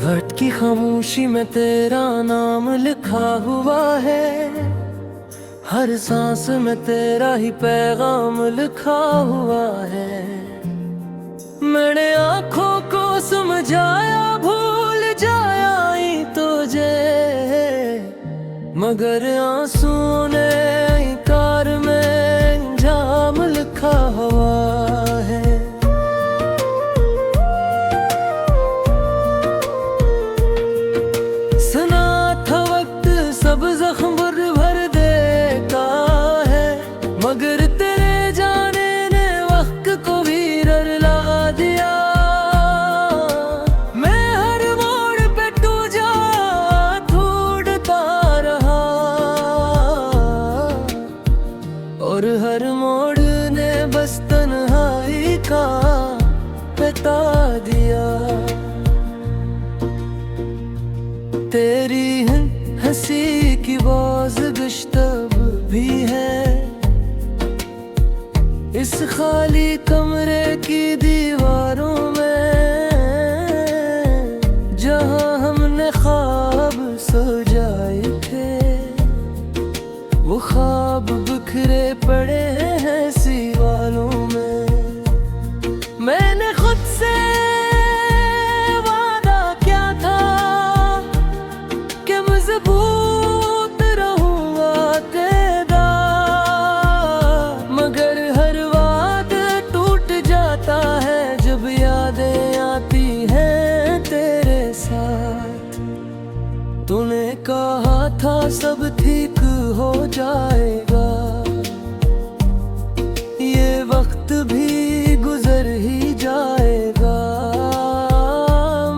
भटकी खामोशी में तेरा नाम लिखा हुआ है, हर सांस में तेरा ही पैगाम लिखा हुआ है। मैंने आँखों को समझाया भूल जाया ही तुझे, मगर आंसुओं ने इनकार में इंजाम लिखा हुआ है। सुना था वक्त सब जख्म भर देता है, मगर तेरे जाने ने वक्त को भी रुला दिया। मैं हर मोड़ पे ढूंढता रहा, और हर मोड़ ने बस तन्हाई का बता दिया। तेरी हंसी की बाज़गश्त अब भी है इस खाली कमरे की दीवारों में, जहां हमने ख्वाब सजाए थे। वो ख्वाब बिखरे पड़े हैं दीवारों में। मैंने खुद से वादा किया था कि मजबूत रहूंगा तेरा, मगर हर वादा टूट जाता है जब यादें आती हैं तेरे साथ। तूने कहा था सब ठीक हो जाएगा, ये वक्त भी गुजर ही जाएगा,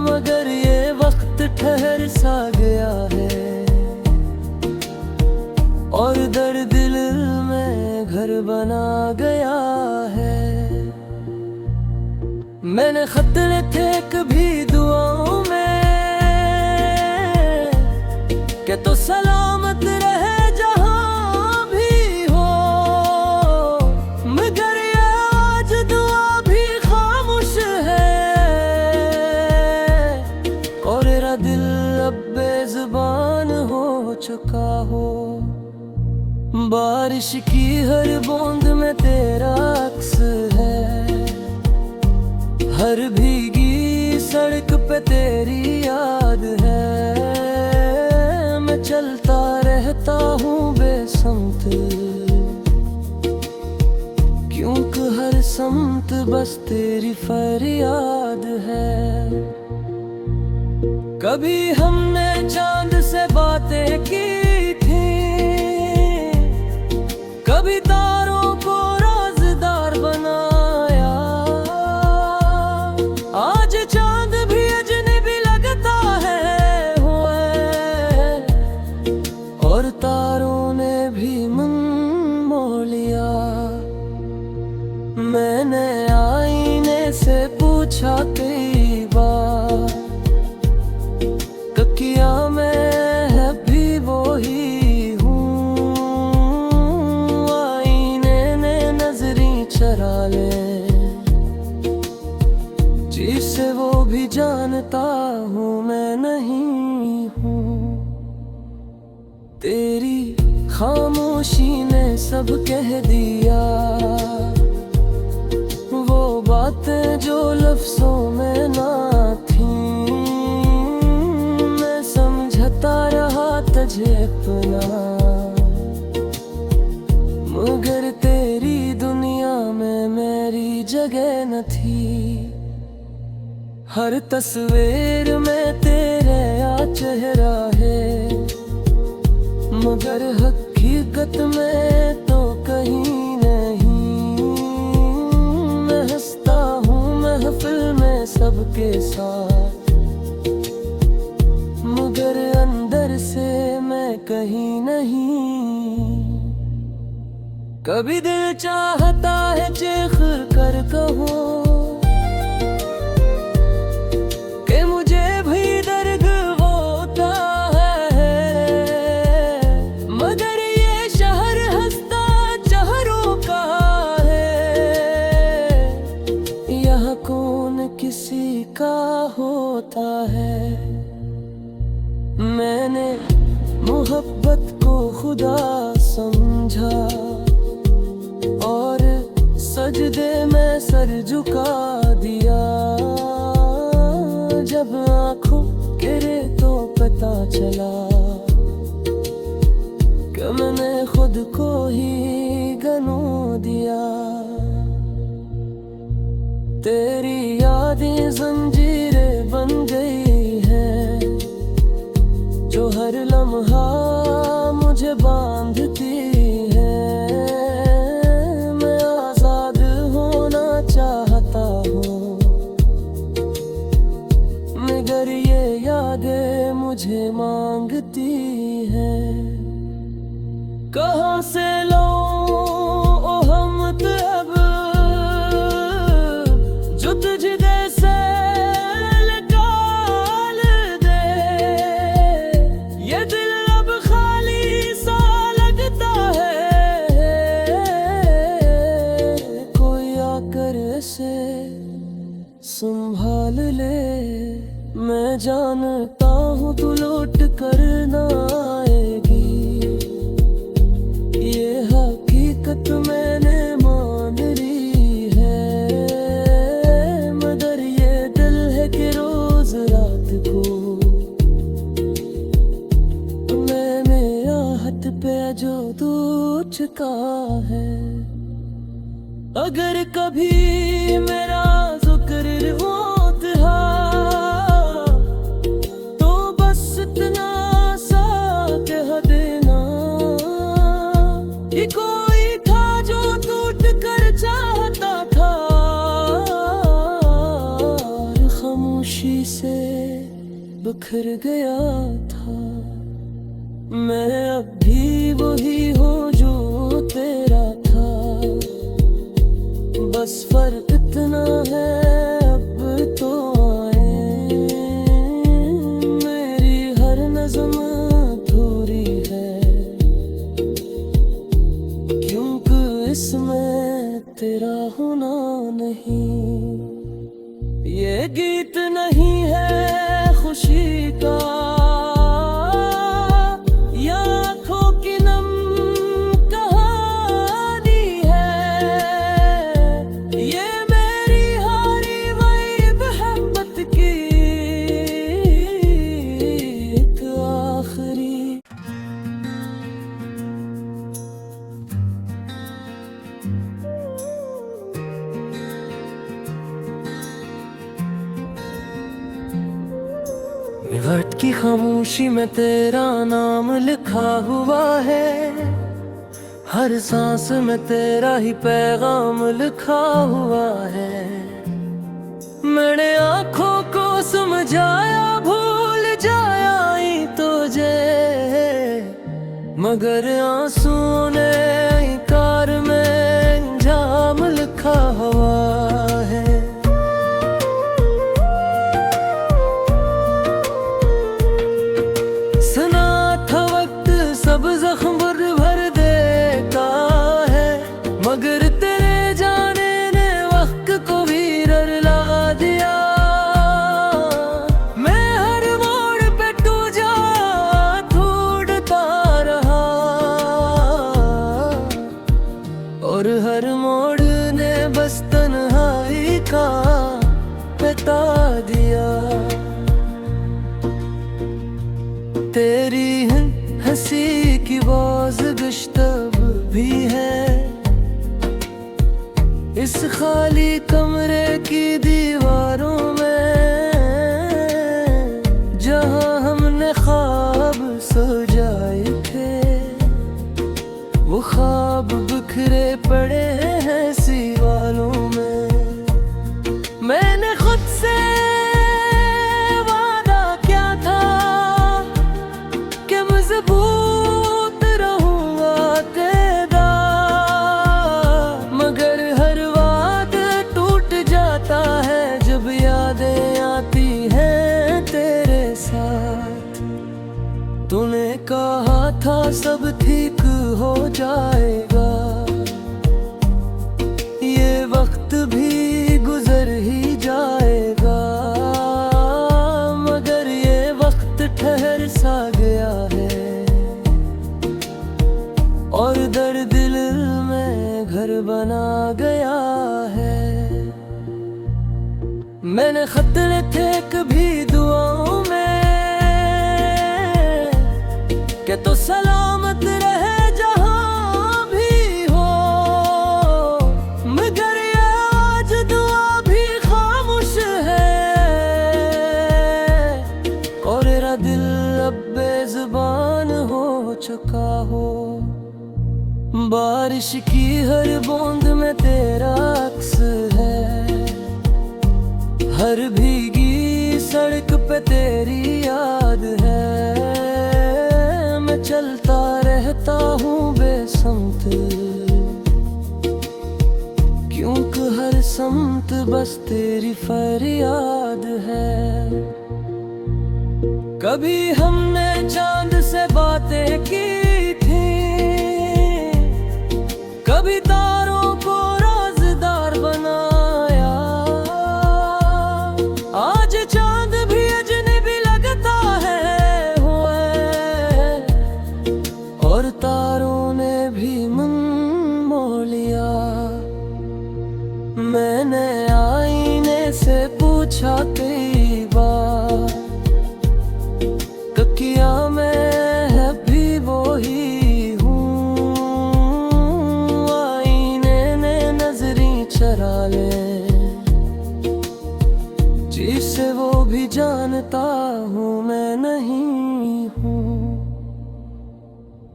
मगर ये वक्त ठहर सा गया है, और दर्द दिल में घर बना गया है। मैंने खत लिखे कभी दुआओं में कि तो सलामत रहे जहां भी हो, मगर ये आज दुआ भी खामोश है, और मेरा दिल अब बेज़ुबान हो चुका हो। बारिश की हर बूंद में तेरा अक्स है, हर भीगी सड़क पे तेरी याद है। मैं चलता रहता हूँ बेसमत, क्योंकि हर समत बस तेरी फरियाद है। कभी हमने चांद से बातें की थी, कभी तारों को राज़दार बनाया। आज चांद भी अजनबी लगता है और तारों ने भी मन मोड़ लिया। मैंने आईने से पूछा कई बार, क्या मैं भी वो ही हूँ? आईने ने नजरी चरा ले, जिसे वो भी जानता हूँ मैं नहीं हूँ। तेरी खामोशी ने सब कह दिया, वो बातें जो लफ्जों में ना थी। मैं समझता रहा तुझे अपना, मगर तेरी दुनिया में मेरी जगह न थी। हर तस्वीर में तेरे आ चेहरा है, मगर हकीकत में तो कहीं नहीं। मैं हंसता हूँ महफिल में सबके साथ, मगर अंदर से मैं कहीं नहीं। कभी दिल चाहता है चीख कर कहूँ कि मुझे भी दर्द होता है, मगर ये शहर हंसता चेहरों का है। यहाँ कौन किसी का होता है। मैंने मोहब्बत को खुदा समझा और सजदे में सर झुका दिया। जब आँखों गिरे तो पता चला कि मैंने खुद को ही गनो दिया। तेरी यादें जंजीरें बन गई हैं जो हर लम्हा मुझे बांधती है। मैं आजाद होना चाहता हूँ मगर ये यादें मुझे मांगती है। कहाँ से लाऊं ओ हमत अब जो तुझ जैसे निकाल दे। ये दिल अब खाली सा लगता है कोई आकर इसे संभाल ले। मैं जानता हूँ तू लौट कर ना आएगी, ये हकीकत मैंने मान ली है। मगर ये दिल है कि रोज रात को मैंने आहट पे जो तू चुका है। अगर कभी मेरा जिक्र होता तो बस इतना सा कह देना कि कोई था जो टूट कर चाहता था और खामोशी से बिखर गया था। मैं अब भी वही हूँ जो तेरा था, बस फर्क इतना है अब तो आए। मेरी हर नज़्म अधूरी है क्योंकि इसमें तेरा होना नहीं। ये गीत नहीं है खुशी का या आँखों की नम कहानी है। ये मेरी हारी हुई मोहब्बत की एक आखिरी। निवट की खामोशी में तेरा नाम लिखा हुआ है, हर सांस में तेरा ही पैगाम लिखा हुआ है। मैंने आँखों को समझाया भूल जाया ही तुझे, मगर आंसुओं ने इनकार में अंजाम लिखा हुआ है। सब जख्म भर देता है मगर तेरे जाने ने वक्त को भी रला दिया। मैं हर मोड़ पे ढूंढता रहा और हर मोड़ ने बस तन्हाई का बता दिया। तेरी हंसी की बाज गुश्तब भी है इस खाली कमरे की दीवारों में, जहां हमने ख्वाब सजाए थे वो ख्वाब बिखरे पड़े हैं दीवारों में। मैंने खुद से मजबूत रहूंगा तेरा, मगर हर वादा टूट जाता है जब यादें आती हैं तेरे साथ। तूने कहा था सब ठीक हो जाएगा, ये वक्त भी गुजर ही जाएगा, मगर ये वक्त ठहर सा गया। बना गया है। मैंने खत लिखे कभी दुआओं में कि तो सलामत रहे जहां भी हो, मगर ये आज दुआ भी खामोश है और मेरा दिल अब बेज़ुबान हो चुका हो। बारिश की हर बूंद में तेरा अक्स है, हर भीगी सड़क पे तेरी याद है। मैं चलता रहता हूँ बेसमत, क्योंकि हर समत बस तेरी फरियाद है। कभी हमने चांद से बातें की थी, कभी तारों को राज़दार बनाया। आज चांद भी अजनबी लगता है और तारों ने भी मन मोड़ लिया। मैंने आईने से पूछा कई बार, क्या मैं भी वो ही हूँ? आईने ने नजरी चरा ले, जिसे वो भी जानता हूँ मैं नहीं हूँ।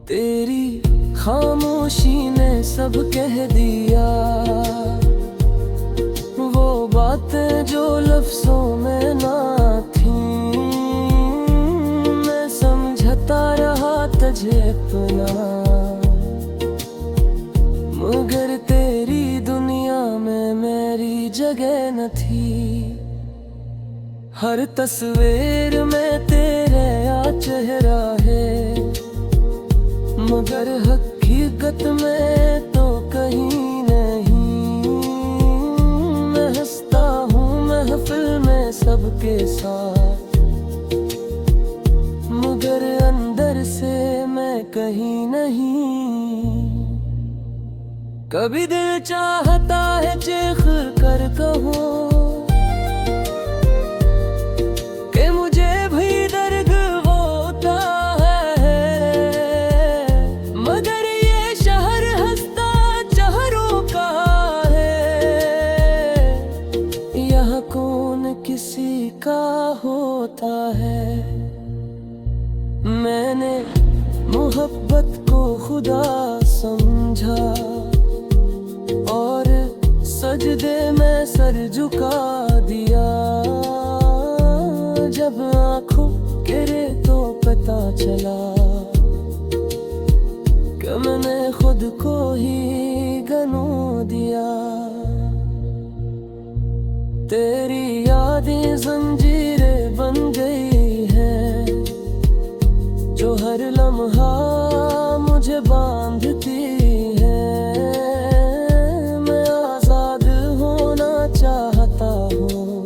तेरी खामोशी ने सब कह दिया, वो बातें जो लफ्जों में ना थी। रहा तुझे अपना, मगर तेरी दुनिया में मेरी जगह न थी। हर तस्वीर में तेरे आ चेहरा है, मगर हकीकत में तो कहीं नहीं। मैं हंसता हूँ महफिल में सबके साथ, मगर अंदर से मैं कहीं नहीं। कभी दिल चाहता है चीख कर कहूँ कि मुझे भी दर्द होता है, मगर ये शहर हंसता चेहरों का है। यहाँ कौन किसी का होता है। मैंने मोहब्बत को खुदा समझा और सजदे में सर झुका दिया। जब आँखों गिरे तो पता चला कि मैंने खुद को ही गनो दिया। तेरी यादें जंजीरें बन गई हैं, जो हर लम्हा मुझे बांधती है। मैं आजाद होना चाहता हूँ,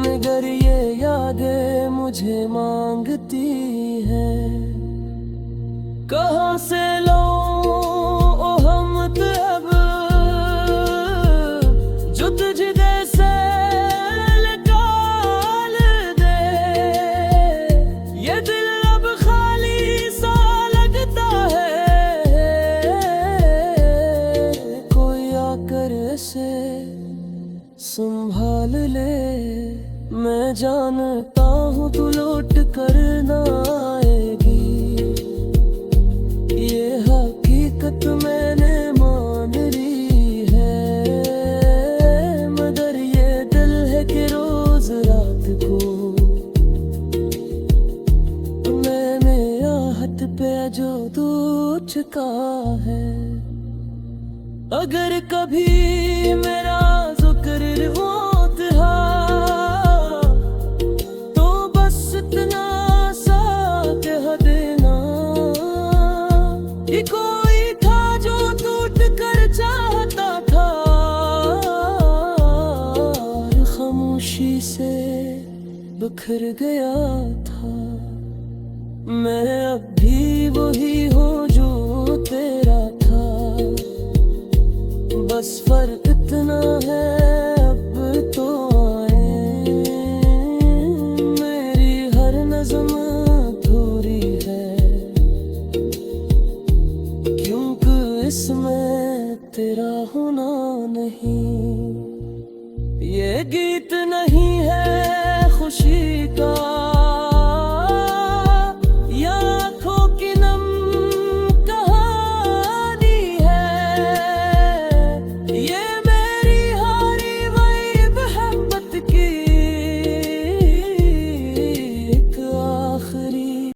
मगर ये यादें मुझे मांगती है। कहाँ से लाऊं ओ हमत अब, जो तुझ जैसे संभाल ले। मैं जानता हूँ तू लौट कर ना आएगी, ये हकीकत मैंने मान ली है। मगर ये दिल है कि रोज रात को मैंने आहट पे जो दूर चुका है। अगर कभी मेरा ज़िक्र होता तो बस इतना सा कह देना, ये कोई था जो टूट कर चाहता था और खामोशी से बिखर गया था। मैं अब भी वही हूँ जो तेरा था। बस फर्क